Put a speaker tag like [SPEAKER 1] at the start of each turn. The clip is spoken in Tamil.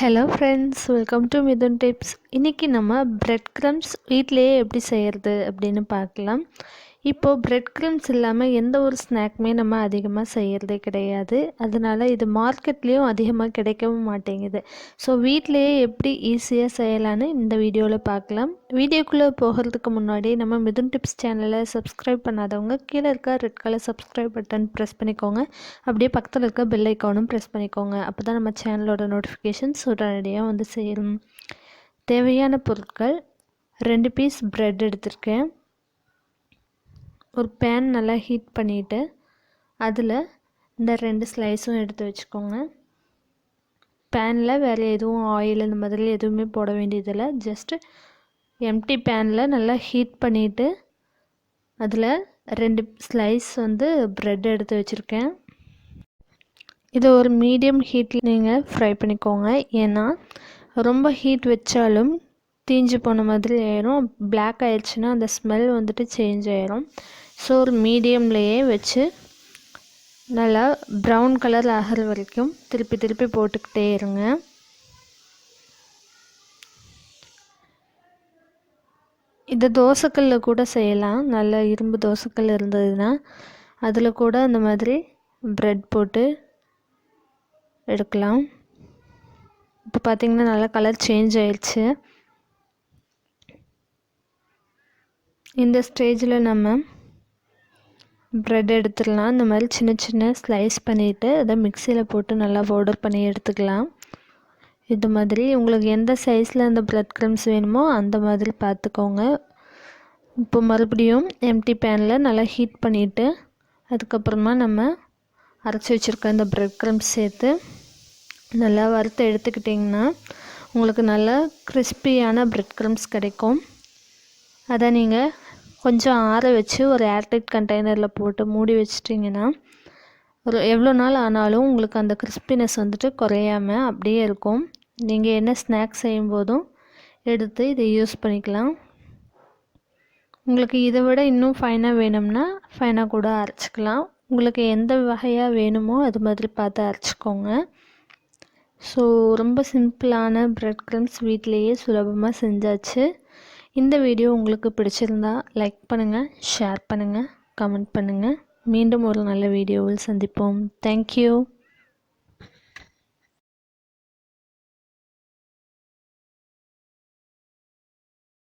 [SPEAKER 1] Hello friends, welcome to Mithuntips. இன்னைக்கு நம்ம breadcrumbs வீட்லயே எப்படி செய்யறது அப்படினு பார்க்கலாம். இப்போ breadcrumbs இல்லாம எந்த ஒரு ஸ்நாக்மே நம்ம அதிகமா செய்யறதே கிடையாது. அதனால இது மார்க்கெட்லயும் அதிகமா கிடைக்கவும் மாட்டேங்குது. சோ வீட்லயே எப்படி ஈஸியா செய்யலாம்னு இந்த வீடியோல பார்க்கலாம். வீடியோக்குள்ள போகிறதுக்கு முன்னாடி நம்ம Mithuntips சேனலை சப்ஸ்கிரைப் பண்ணாதவங்க கீழ இருக்க red colour subscribe button press பண்ணிக்கோங்க. அப்படியே பக்கத்துல இருக்க பெல் ஐகானும் பிரஸ் பண்ணிக்கோங்க. அப்பதான் நம்ம சேனலோட நோட்டிஃபிகேஷன்ஸ் உடனடியாக வந்து சேரும். தேவையான பொருட்கள் 2 பீஸ் பிரெட் எடுத்திருக்கேன். ஒரு பேன் நல்லா ஹீட் பண்ணிவிட்டு அதில் இந்த 2 ஸ்லைஸும் எடுத்து வச்சுக்கோங்க. பேனில் வேறு எதுவும் ஆயில் இந்த மாதிரி எதுவுமே போட வேண்டியதில்லை. ஜஸ்ட்டு எம்டி பேனில் நல்லா ஹீட் பண்ணிவிட்டு அதில் 2 ஸ்லைஸ் வந்து பிரெட் எடுத்து வச்சுருக்கேன். இதை ஒரு மீடியம் ஹீட்டில் நீங்கள் ஃப்ரை பண்ணிக்கோங்க. ஏன்னா ரொம்ப ஹீட் வச்சாலும் தீஞ்சு போன மாதிரி ஆயிரும். பிளாக் ஆயிடுச்சுன்னா அந்த ஸ்மெல் வந்துட்டு சேஞ்ச் ஆயிரும். ஸோ ஒரு மீடியம்லேயே வச்சு நல்லா ப்ரௌன் கலர் ஆகிற வரைக்கும் திருப்பி போட்டுக்கிட்டே இருங்க. இதை தோசைக்கல்ல கூட செய்யலாம். நல்ல இரும்பு தோசைக்கல் இருந்ததுன்னா அதில் கூட அந்த மாதிரி பிரெட் போட்டு எடுக்கலாம். இப்போ பார்த்திங்கன்னா நல்லா கலர் சேஞ்ச் ஆயிடுச்சு. இந்த ஸ்டேஜில் நம்ம பிரெட் எடுத்துடலாம். இந்த மாதிரி சின்ன ஸ்லைஸ் பண்ணிவிட்டு அதை மிக்சியில் போட்டு நல்லா பவுடர் பண்ணி எடுத்துக்கலாம். இது மாதிரி உங்களுக்கு எந்த சைஸில் அந்த பிரெட் க்ரம்ஸ் வேணுமோ அந்த மாதிரி பார்த்துக்கோங்க. இப்போ மறுபடியும் எம்டி பேனில் நல்லா ஹீட் பண்ணிவிட்டு அதுக்கப்புறமா நம்ம அரைச்சி வச்சுருக்க இந்த பிரெட் க்ரம்ஸ் சேர்த்து நல்லா வறுத்து எடுத்துக்கிட்டிங்கன்னா உங்களுக்கு நல்லா கிறிஸ்பியான பிரெட் க்ரம்ஸ் கிடைக்கும். அதை நீங்கள் கொஞ்சம் ஆற வச்சு ஒரு ஏர்டைட் கண்டெய்னரில் போட்டு மூடி வச்சிட்டிங்கன்னா ஒரு எவ்வளோ நாள் ஆனாலும் உங்களுக்கு அந்த கிறிஸ்பினஸ் வந்துட்டு குறையாமல் அப்படியே இருக்கும். நீங்கள் என்ன ஸ்நாக்ஸ் செய்யும்போதும் எடுத்து இதை யூஸ் பண்ணிக்கலாம். உங்களுக்கு இதை விட இன்னும் ஃபைனாக வேணும்னா ஃபைனாக கூட அரைச்சிக்கலாம். உங்களுக்கு எந்த வகையாக வேணுமோ அது மாதிரி பார்த்து அரைச்சிக்கோங்க. ஸோ ரொம்ப சிம்பிளான பிரெட் க்ரம்ஸ் வீட்டிலையே சுலபமாக செஞ்சாச்சு. இந்த வீடியோ உங்களுக்கு பிடிச்சிருந்தா லைக் பண்ணுங்கள், ஷேர் பண்ணுங்கள், கமெண்ட் பண்ணுங்கள். மீண்டும் ஒரு நல்ல வீடியோவில் சந்திப்போம். தேங்க்யூ.